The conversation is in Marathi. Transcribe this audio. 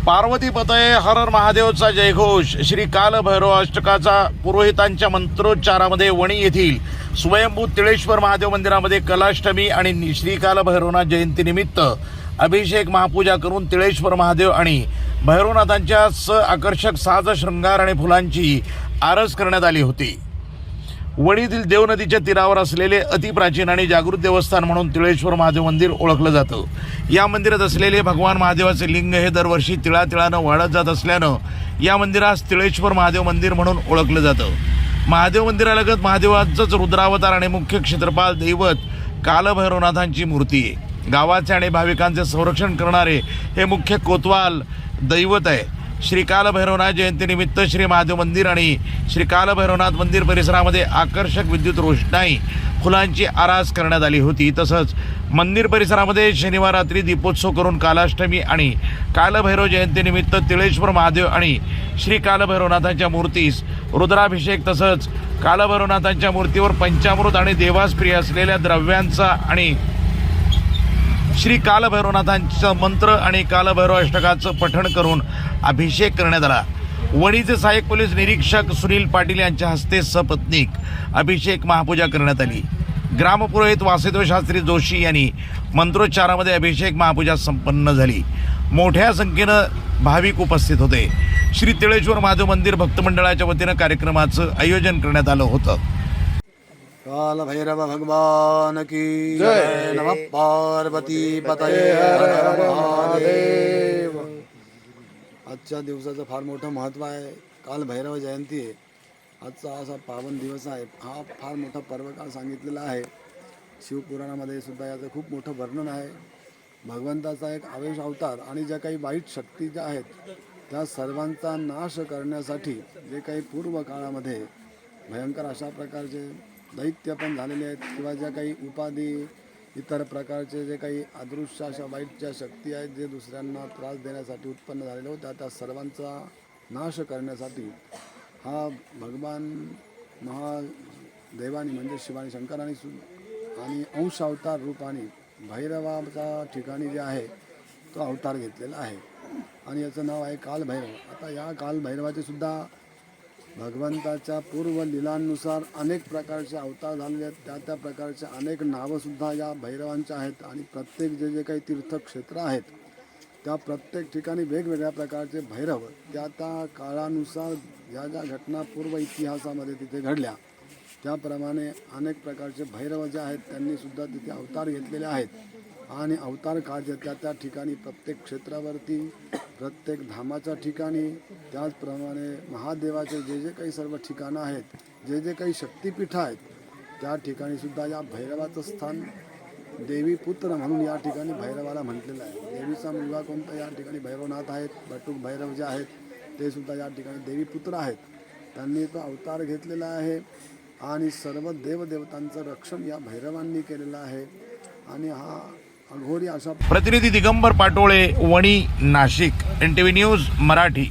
पार्वती पतये हर हर महादेवचा जयघोष श्री कालभैरव अष्टकाचा पुरोहितांच्या मंत्रोच्चारामध्ये वणी येथील स्वयंभू तिळेश्वर महादेव मंदिरामध्ये कलाष्टमी आणि श्री कालभैरवनाथ जयंतीनिमित्त अभिषेक महापूजा करून तिळेश्वर महादेव आणि भैरवनाथांच्या आकर्षक साज शृंगार आणि फुलांची आरस करण्यात आली होती। वणीतील देव नदीच्या तीरावर असलेले अतिप्राचीन आणि जागृत देवस्थान म्हणून तिळेश्वर महादेव मंदिर ओळखलं जातं। या मंदिरात असलेले भगवान महादेवाचे लिंग हे दरवर्षी तिळातिळानं वाढत जात असल्यानं या मंदिरास तिळेश्वर महादेव मंदिर म्हणून ओळखलं जातं। महादेव मंदिरालगत महादेवाचंच रुद्रावतार आणि मुख्य क्षेत्रपाल दैवत कालभैरवनाथांची मूर्ती आहे। गावाचे आणि भाविकांचे संरक्षण करणारे हे मुख्य कोतवाल दैवत आहे। श्री कालभैरवनाथ जयंतीनिमित्त श्री महादेव मंदिर आणि श्री कालभैरवनाथ मंदिर परिसरामध्ये आकर्षक विद्युत रोषणाई फुलांची आरास करण्यात आली होती। तसंच मंदिर परिसरामध्ये शनिवार रात्री दीपोत्सव करून कालाष्टमी आणि कालभैरव जयंतीनिमित्त तिळेश्वर महादेव आणि श्री कालभैरवनाथांच्या मूर्तीस रुद्राभिषेक तसंच कालभैरवनाथांच्या मूर्तीवर पंचामृत आणि देवास प्रिय असलेल्या द्रव्यांचा आणि श्री कालभैरवनाथांचा मंत्र आणि कालभैरव अष्टकाचं पठण करून अभिषेक करण्यात आला। वणीचे सहाय्यक पोलीस निरीक्षक सुनील पाटील यांच्या हस्ते सपत्नीक अभिषेक महापूजा करण्यात आली। ग्रामपुरोहित वासुदेव शास्त्री जोशी यांनी मंत्रोच्चारामध्ये अभिषेक महापूजा संपन्न झाली। मोठ्या संख्येनं भाविक उपस्थित होते। श्री तिळेश्वर महादेव मंदिर भक्त मंडळाच्या वतीनं कार्यक्रमाचं आयोजन करण्यात आलं होतं। काल भैरव भगवान की जय। नमः पार्वती पतये हर हर महादेव। आजच्या दिवसाचं फार मोठं महत्त्व आहे। काल भैरव जयंती आहे। आजचा असा पावन दिवस आहे। हा फार मोठा पर्वकाळ सांगितलेला आहे। शिवपुराणामध्ये सुद्धा याचं खूप मोठं वर्णन आहे। भगवंताचा एक आवेश अवतार आणि ज्या काही वाईट शक्ती ज्या आहेत त्या सर्वांचा नाश करण्यासाठी जे काही पूर्व काळामध्ये भयंकर अशा प्रकारचे दैत्य पण झालेले आहेत किंवा ज्या काही उपाधी इतर प्रकारचे जे काही अदृश्य अशा वाईट ज्या शक्ती आहेत जे दुसऱ्यांना त्रास देण्यासाठी उत्पन्न झालेले होत्या त्या सर्वांचा नाश करण्यासाठी हा भगवान महादेवानी म्हणजे शिवानी शंकराने आणि अंश अवतार रूपाने भैरवाच्या ठिकाणी जे आहे तो अवतार घेतलेला आहे आणि याचं नाव आहे कालभैरव। आता या कालभैरवाचे सुद्धा भगवंताच्या पूर्व लीलांनुसार अनेक प्रकारचे अवतार झालेले आहेत। त्या प्रकारचे अनेक नावंसुद्धा या भैरवांच्या आहेत आणि प्रत्येक जे काही तीर्थक्षेत्र आहेत त्या प्रत्येक ठिकाणी वेगवेगळ्या प्रकारचे भैरव त्या काळानुसार ज्या ज्या घटना पूर्व इतिहासामध्ये तिथे घडल्या त्याप्रमाणे अनेक प्रकारचे भैरव जे आहेत त्यांनीसुद्धा तिथे अवतार घेतलेले आहेत आणि अवतार कार्य त्या ठिकाणी प्रत्येक क्षेत्रावरती प्रत्येक धामाच्या ठिकाणी त्याचप्रमाणे महादेवाचे जे काही सर्व ठिकाणं आहेत जे काही शक्तिपीठं आहेत त्या ठिकाणी सुद्धा या भैरवाचं स्थान देवी पुत्र म्हणून या ठिकाणी भैरवाला म्हटलेलं आहे। देवीचा मुलगा कोणता या ठिकाणी भैरवनाथ आहेत। बटुक भैरव जे आहेत ते सुद्धा या ठिकाणी देवी पुत्र आहेत। त्यांनी तो अवतार घेतलेला आहे आणि सर्व देवदेवतांचं रक्षण या भैरवांनी केलेलं आहे आणि हा अघोरी अशा। प्रतिनिधी दिगंबर पाटोळे, वणी, नाशिक, NTV न्यूज मराठी।